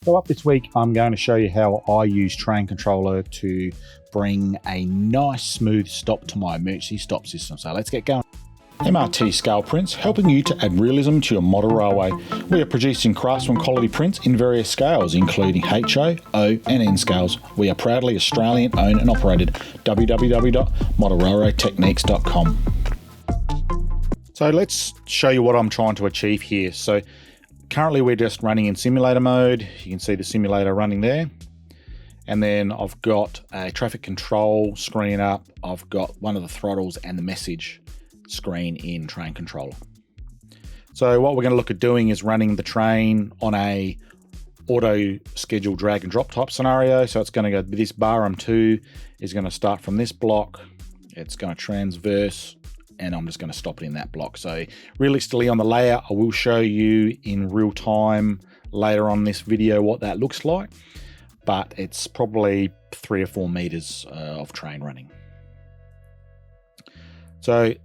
So up this week, I'm going to show you how I use TrainController to bring a nice smooth stop to my emergency stop system. So let's get going. MRT scale prints, helping you to add realism to your model railway. We are producing craftsman quality prints in various scales, including HO, O and N scales. We are proudly Australian owned and operated. www.modelrailroadtechniques.com. So let's show you what I'm trying to achieve here. So currently we're just running in simulator mode. You can see the simulator running there. And then I've got a traffic control screen up. I've got one of the throttles and the message screen in TrainController. So what we're going to look at doing is running the train on a auto schedule drag and drop type scenario. So it's going to go, this bar M2 is going to start from this block. It's going to transverse and I'm just going to stop it in that block. So realistically on the layout, I will show you in real time later on this video what that looks like, but it's probably 3 or 4 meters of train running. So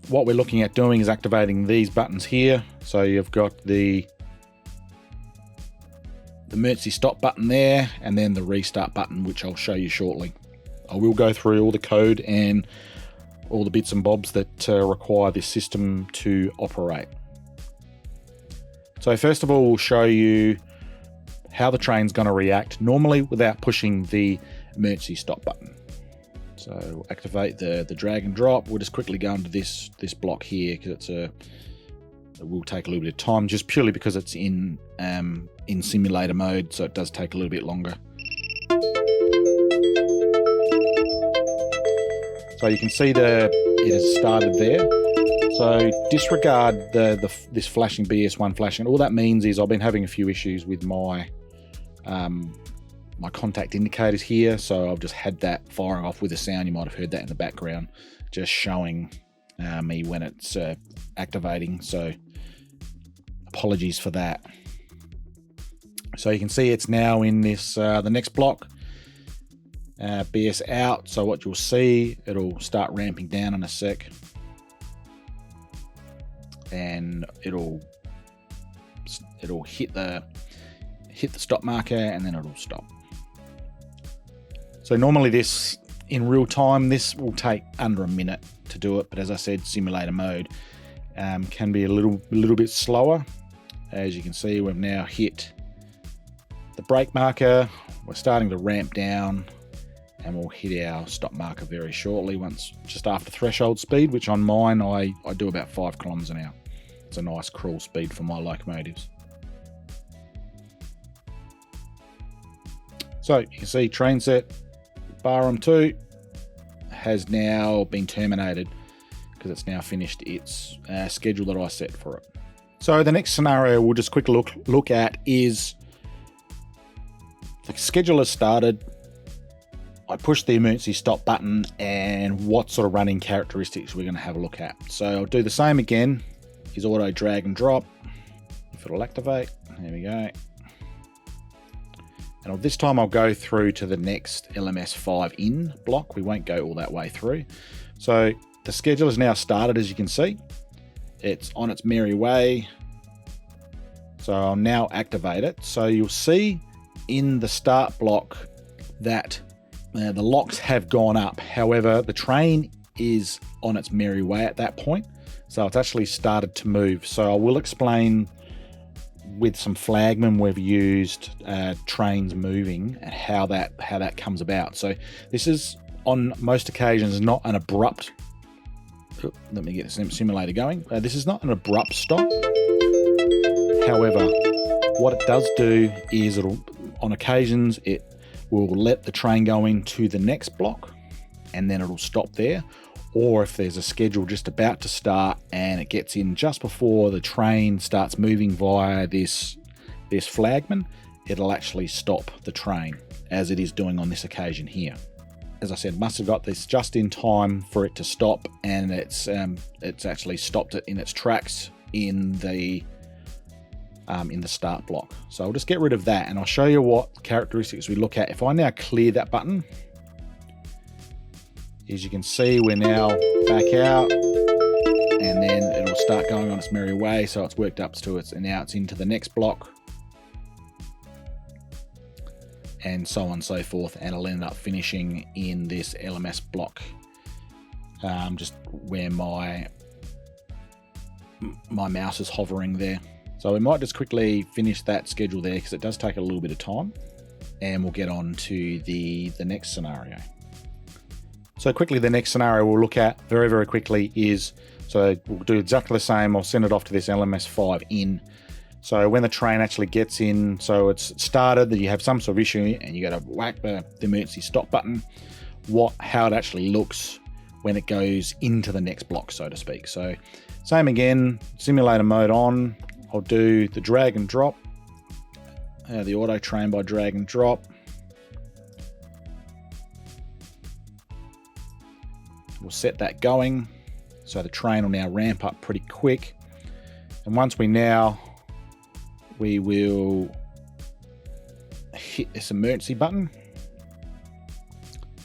what we're looking at doing is activating these buttons here. So you've got the emergency stop button there, and then the restart button, which I'll show you shortly. I will go through all the code and all the bits and bobs that require this system to operate. So first of all, we'll show you how the train's going to react normally without pushing the emergency stop button. So we'll activate the drag and drop. We'll just quickly go into this block here because it will take a little bit of time, just purely because it's in simulator mode, so it does take a little bit longer. So you can see it has started there. So disregard this flashing BS1 flashing. All that means is I've been having a few issues with my my contact indicators here, so I've just had that firing off with a sound. You might have heard that in the background, just showing me when it's activating. So apologies for that. So you can see it's now in this the next block, BS out. So what you'll see, it'll start ramping down in a sec, and it'll hit the stop marker, and then it'll stop. So normally this, in real time, this will take under a minute to do it, but as I said, simulator mode can be a little bit slower. As you can see, we've now hit the brake marker, we're starting to ramp down, and we'll hit our stop marker very shortly, once just after threshold speed, which on mine I do about 5 kilometers an hour. It's a nice cruise speed for my locomotives. So you can see train set bar M2 has now been terminated because it's now finished its schedule that I set for it. So the next scenario we'll just quickly look at is the schedule has started. I push the emergency stop button, and what sort of running characteristics we're going to have a look at. So I'll do the same again. Is auto drag and drop. If it'll activate, there we go. And this time I'll go through to the next LMS5 in block. We won't go all that way through. So the schedule has now started, as you can see. It's on its merry way. So I'll now activate it. So you'll see in the start block that the locks have gone up. However, the train is on its merry way at that point. So it's actually started to move. So I will explain with some flagmen we've used trains moving and how that comes about. So this is on most occasions not an abrupt, let me get the simulator going. This is not an abrupt stop. However, what it does do is on occasions it will let the train go into the next block and then it'll stop there. Or if there's a schedule just about to start and it gets in just before the train starts moving via this flagman, it'll actually stop the train, as it is doing on this occasion here. As I said, must have got this just in time for it to stop, and it's actually stopped it in its tracks in the start block. So I'll just get rid of that and I'll show you what characteristics we look at. If I now clear that button, as you can see, we're now back out, and then it'll start going on its merry way. So it's worked up to it, and now it's into the next block. and so on and so forth, and it'll end up finishing in this LMS block, just where my mouse is hovering there. So we might just quickly finish that schedule there because it does take a little bit of time, and we'll get on to the next scenario. So quickly, the next scenario we'll look at very, very quickly is, so we'll do exactly the same. I'll send it off to this LMS5 in. So when the train actually gets in, so it's started, that you have some sort of issue and you got to whack the emergency stop button, how it actually looks when it goes into the next block, so to speak. So same again, simulator mode on. I'll do the drag and drop, the auto train by drag and drop. We'll set that going. So the train will now ramp up pretty quick. And once we will hit this emergency button,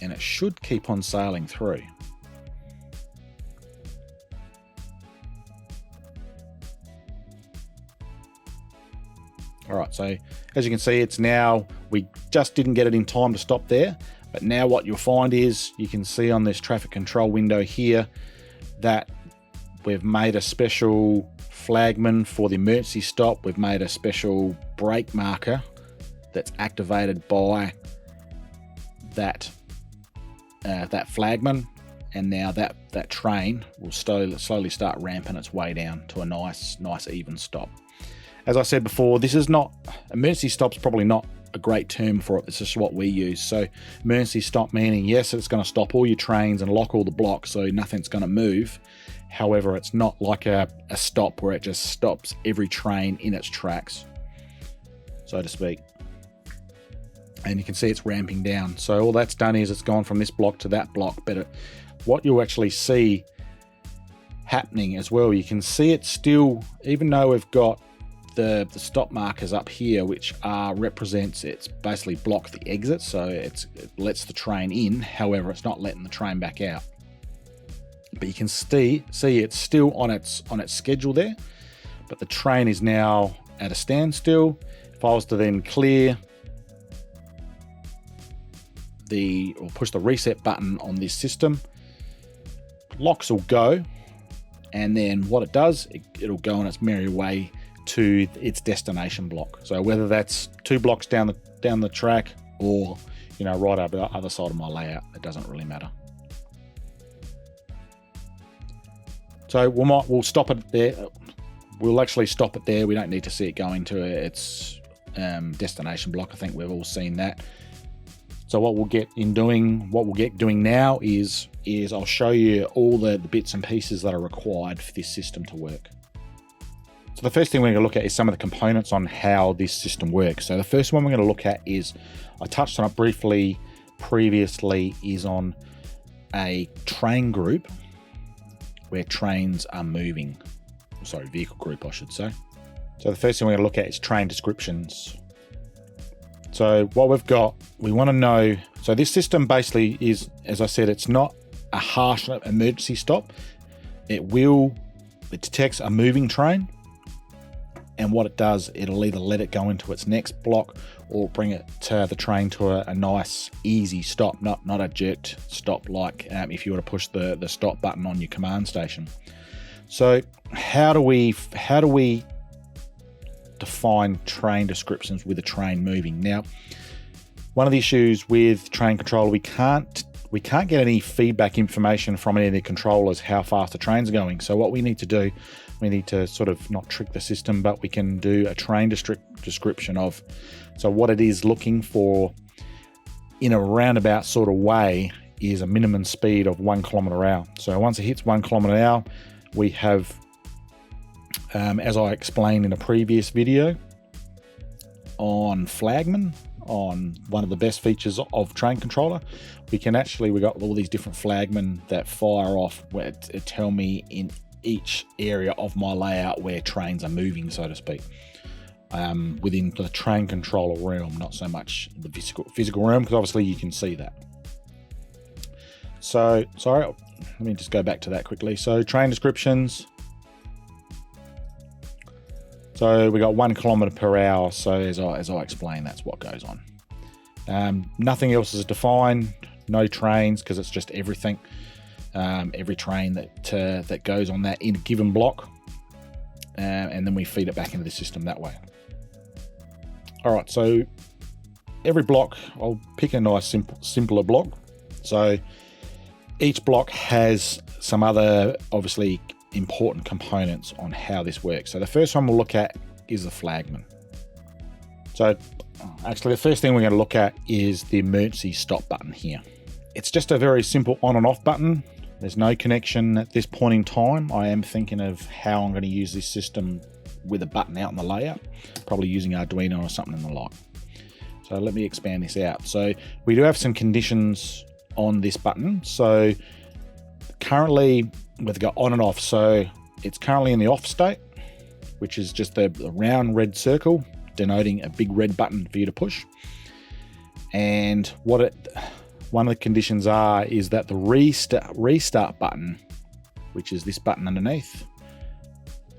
and it should keep on sailing through. All right, so as you can see, it's now, we just didn't get it in time to stop there, but now what you'll find is you can see on this traffic control window here that we've made a special flagman for the emergency stop. We've made a special brake marker that's activated by that flagman, and now that train will slowly start ramping its way down to a nice even stop. As I said before, this is not, emergency stop's probably not a great term for it. This is what we use. So emergency stop meaning, yes, it's going to stop all your trains and lock all the blocks so nothing's going to move. However, it's not like a stop where it just stops every train in its tracks, so to speak. And you can see it's ramping down. So all that's done is it's gone from this block to that block. But what you'll actually see happening as well, you can see it still, even though we've got the stop markers up here, which represents, it's basically blocked the exit, so it lets the train in. However, it's not letting the train back out. But you can see it's still on its schedule there, but the train is now at a standstill. If I was to then clear or push the reset button on this system, locks will go, and then what it does, it'll go on its merry way to its destination block. So whether that's 2 blocks down the track, or right over the other side of my layout, it doesn't really matter. So we'll stop it there. We'll actually stop it there. We don't need to see it going to its destination block. I think we've all seen that. So what we'll get doing now is I'll show you all the bits and pieces that are required for this system to work. So the first thing we're going to look at is some of the components on how this system works. So the first one we're going to look at is, I touched on it briefly previously, is on a train group where trains are moving. Sorry, vehicle group, I should say. So the first thing we're going to look at is train descriptions. So what we've got, we want to know, so this system basically is, as I said, it's not a harsh emergency stop. It detects a moving train, and what it does, it'll either let it go into its next block or bring it to the train to a nice easy stop, not a jerked stop like if you were to push the stop button on your command station. So how do we define train descriptions with a train moving? Now, one of the issues with TrainController, we can't get any feedback information from any of the controllers how fast the train's going. So what we need to do, we need to sort of not trick the system, but we can do a train description of, so what it is looking for in a roundabout sort of way is a minimum speed of 1 km/h. So once it hits 1 km/h, we have, as I explained in a previous video on Flagman, on one of the best features of TrainController, we got all these different flagmen that fire off where it tell me in each area of my layout where trains are moving, so to speak, within the TrainController realm, not so much the physical realm, because obviously you can see that. So, sorry, let me just go back to that quickly. So train descriptions. So we got 1 km/h. So as I explained, that's what goes on. Nothing else is defined, no trains, because it's just everything. Every train that goes on that in a given block, and then we feed it back into the system that way. All right, so every block, I'll pick a nice simpler block. So each block has some other obviously important components on how this works. So the first one we'll look at is the flagman. So actually the first thing we're going to look at is the emergency stop button here. It's just a very simple on and off button. There's no connection at this point in time. I am thinking of how I'm going to use this system with a button out in the layout, probably using Arduino or something in the like. So let me expand this out. So we do have some conditions on this button. So currently we've got on and off. So it's currently in the off state, which is just the round red circle denoting a big red button for you to push. And one of the conditions is that the restart button, which is this button underneath,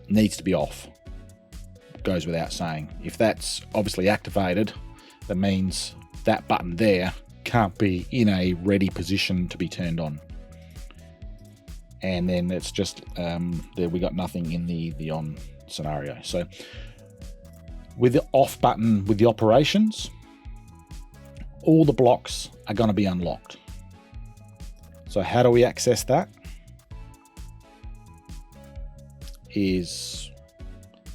needs to be off. Goes without saying. If that's obviously activated, that means that button there can't be in a ready position to be turned on. And then it's just there, we got nothing in the on scenario. So with the off button, with the operations, all the blocks are going to be unlocked. So how do we access that? Is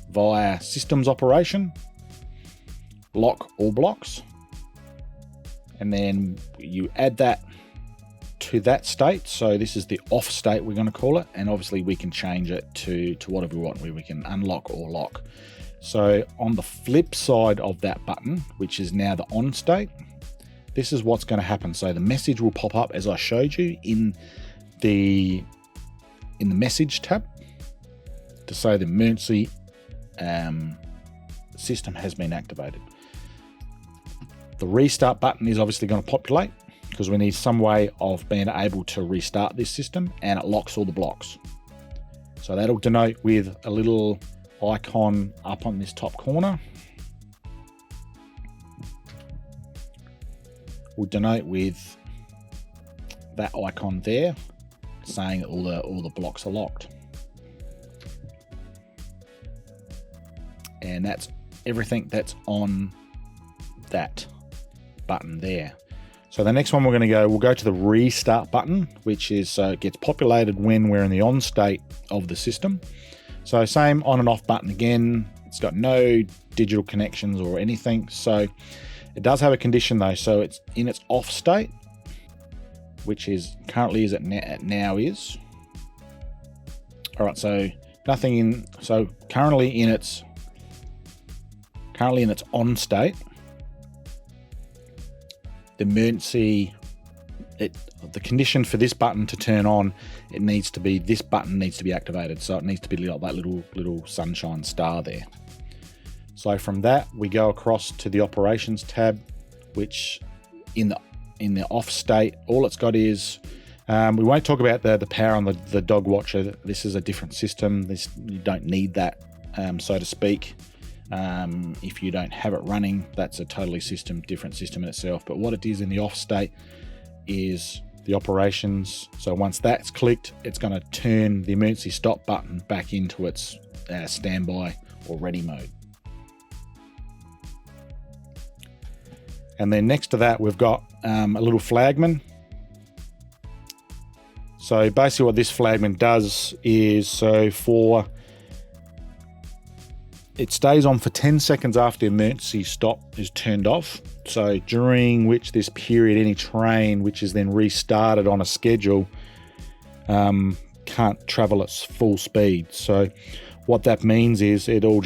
via systems operation, lock all blocks, and then you add that to that state. So this is the off state, we're going to call it, and obviously we can change it to whatever we want, where we can unlock or lock. So on the flip side of that button, which is now the on state, this is what's going to happen. So the message will pop up as I showed you in the message tab to say the emergency system has been activated. The restart button is obviously going to populate because we need some way of being able to restart this system, and it locks all the blocks. So that'll denote with a little icon up on this top corner. We'll denote with that icon there saying that all the blocks are locked. And that's everything that's on that button there. So the next one we'll go to the restart button, which is so it gets populated when we're in the on state of the system. So same on and off button again. It's got no digital connections or anything. So it does have a condition though. So it's in its off state, which is currently is at now is. All right, so nothing in. So currently in its on state, the emergency, the condition for this button to turn on, this button needs to be activated. So it needs to be like that little sunshine star there. So from that, we go across to the operations tab, which in the off state, all it's got is, we won't talk about the power on the dog watcher. This is a different system. You don't need that, so to speak. If you don't have it running, that's a totally different system in itself. But what it is in the off state is the operations. So once that's clicked, it's going to turn the emergency stop button back into its standby or ready mode. And then next to that, we've got a little flagman. So basically what this flagman does is, it stays on for 10 seconds after the emergency stop is turned off. So during which this period, any train which is then restarted on a schedule can't travel at full speed. So what that means is it'll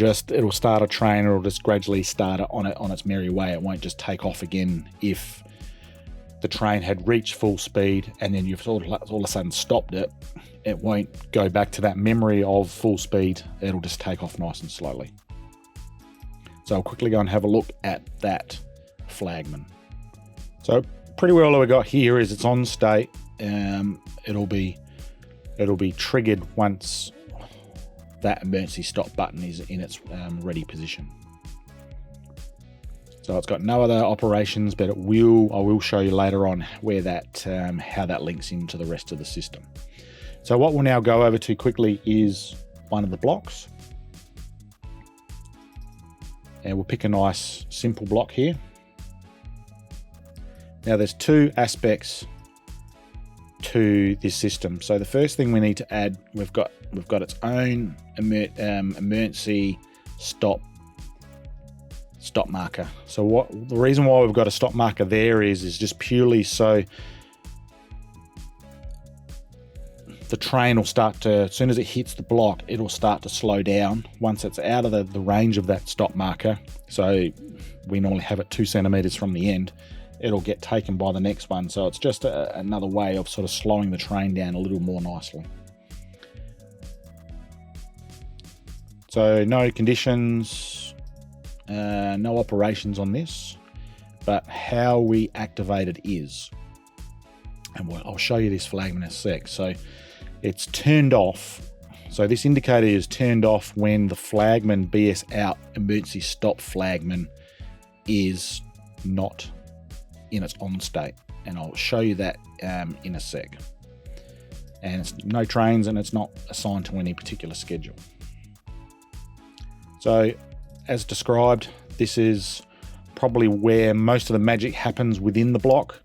start a train, or it'll just gradually start it on its merry way. It won't just take off again if the train had reached full speed and then you've all of a sudden stopped it. It won't go back to that memory of full speed. It'll just take off nice and slowly. So I'll quickly go and have a look at that flagman. So pretty well all we got here is it's on state. It'll be triggered once that emergency stop button is in its ready position. So it's got no other operations, but I will show you later on where that how that links into the rest of the system. So what we'll now go over to quickly is one of the blocks. And we'll pick a nice simple block here. Now there's two aspects to this system. So the first thing we need to add, we've got its own emergency stop marker. So the reason why we've got a stop marker there is just purely so the train will start to, as soon as it hits the block, it'll start to slow down once it's out of the range of that stop marker. So we normally have it 2 centimeters from the end. It'll get taken by the next one. So it's just another way of sort of slowing the train down a little more nicely. So no conditions, no operations on this, but how we activate it is, and I'll show you this flagman in a sec. So it's turned off. So this indicator is turned off when the flagman BS out emergency stop flagman is not in its on state, and I'll show you that in a sec. And it's no trains, and it's not assigned to any particular schedule. So as described, this is probably where most of the magic happens within the block.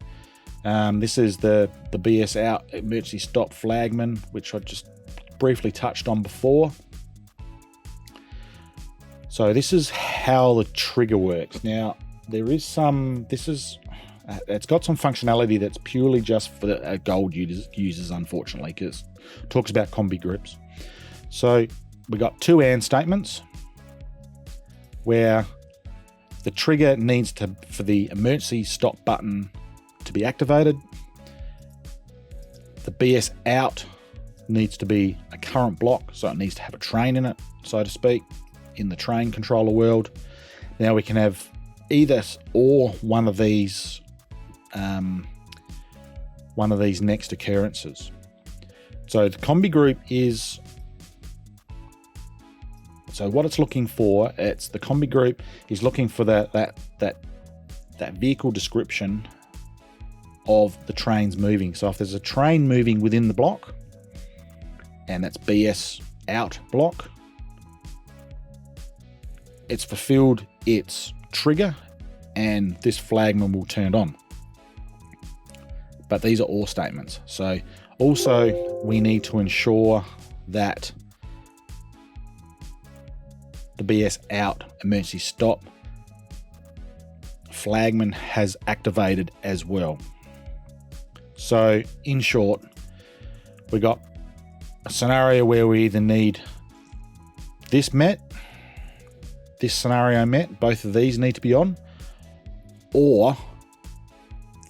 This is the BS out emergency stop flagman, which I just briefly touched on before. So this is how the trigger works. Now there is it's got some functionality that's purely just for the gold users, unfortunately, because it talks about combi groups. So we got 2 AND statements where the trigger needs to, for the emergency stop button to be activated, the BS out needs to be a current block, so it needs to have a train in it, so to speak, in the train controller world. Now we can have either or one of these next occurrences. So the combi group is, so what it's looking for, it's the combi group is looking for that vehicle description of the trains moving. So if there's a train moving within the block, and that's BS out block, it's fulfilled its trigger and this flagman will turn on. But these are all statements. So also we need to ensure that the BS out emergency stop flagman has activated as well. So in short, we got a scenario where we either need this met, this scenario met, both of these need to be on, or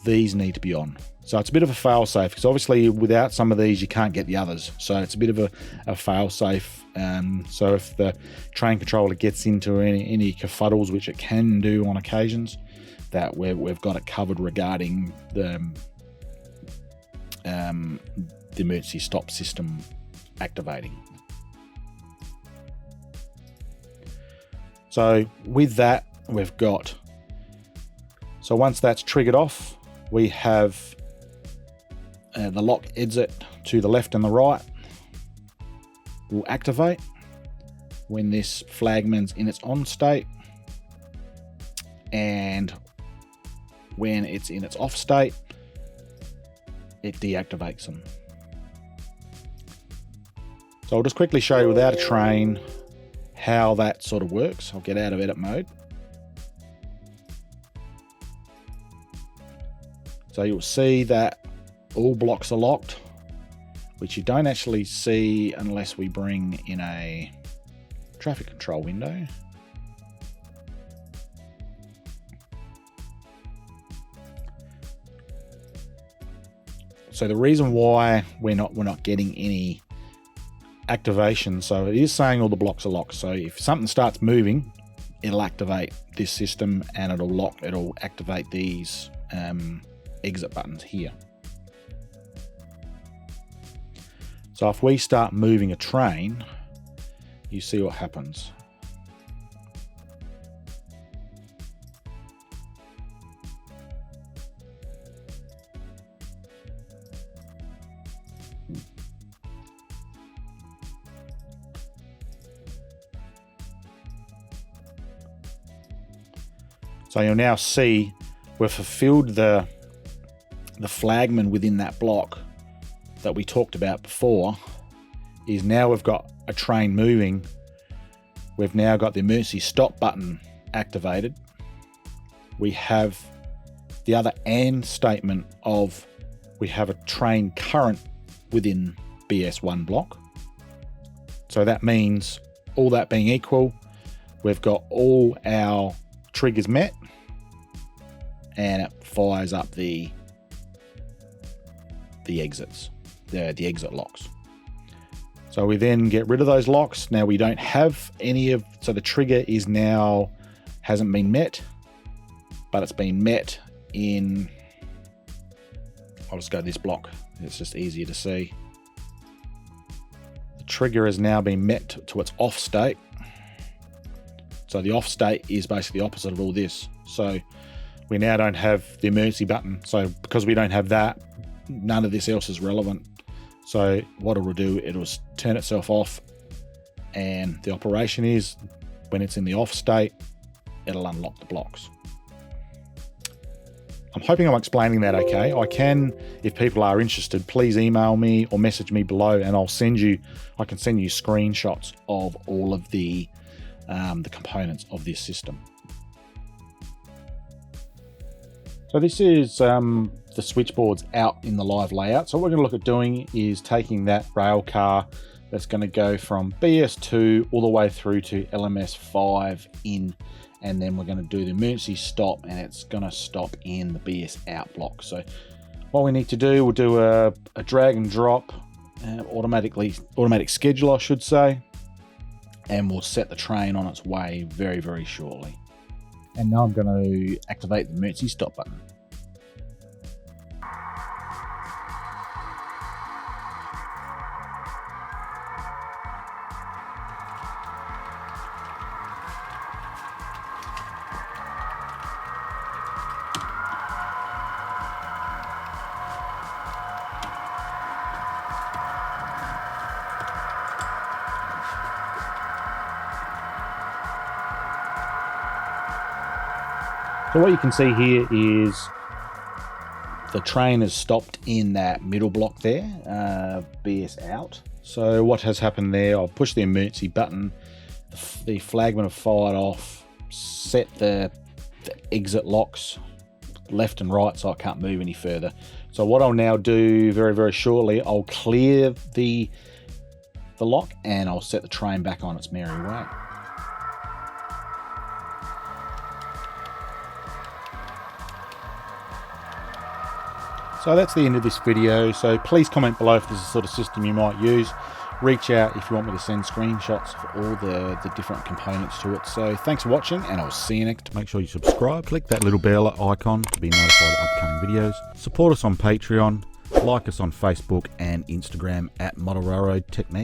these need to be on. So it's a bit of a fail safe, because obviously without some of these you can't get the others. So it's a bit of a fail safe. So if the train controller gets into any kerfuddles, which it can do on occasions, that we've got it covered regarding the emergency stop system activating. So with that, we've got, so once that's triggered off, we have the lock exit to the left and the right will activate when this flagman's in its on state, and when it's in its off state, it deactivates them. So I'll just quickly show you without a train how that sort of works. I'll get out of edit mode. So you'll see that all blocks are locked, which you don't actually see unless we bring in a traffic control window. So the reason why we're not getting any activation, so it is saying all the blocks are locked. So if something starts moving, it'll activate this system and it'll activate these exit buttons here. So if we start moving a train, you see what happens. So you'll now see we've fulfilled the flagman within that block that we talked about before. Is now we've got a train moving. We've now got the emergency stop button activated. We have the other AND statement of we have a train current within BS1 block. So that means, all that being equal, we've got all our triggers met, and it fires up the exits, the exit locks. So we then get rid of those locks. Now we don't have any of, so the trigger is now, hasn't been met, but it's been met in, I'll just go this block, it's just easier to see. The trigger has now been met to its off state. So the off state is basically the opposite of all this. So we now don't have the emergency button. So because we don't have that, none of this else is relevant. So what it will do, it'll turn itself off, and the operation is, when it's in the off state, it'll unlock the blocks. I'm hoping I'm explaining that okay. I can, if people are interested, please email me or message me below, and I can send you screenshots of all of the components of this system. So this is the switchboards out in the live layout. So what we're going to look at doing is taking that rail car that's going to go from BS2 all the way through to LMS5 in, and then we're going to do the emergency stop, and it's going to stop in the BS out block. So what we need to do, we'll do a drag and drop, automatic schedule, I should say, and we'll set the train on its way very, very shortly. And now I'm going to activate the emergency stop button. So what you can see here is the train has stopped in that middle block there, BS out. So what has happened there, I've pushed the emergency button, the flagman have fired off, set the exit locks left and right so I can't move any further. So what I'll now do very, very shortly, I'll clear the lock and I'll set the train back on its merry way. So that's the end of this video. So please comment below if this is the sort of system you might use. Reach out if you want me to send screenshots of all the different components to it. So thanks for watching, and I'll see you next. Make sure you subscribe, click that little bell icon to be notified of upcoming videos. Support us on Patreon, like us on Facebook and Instagram at Model Railroad Technique.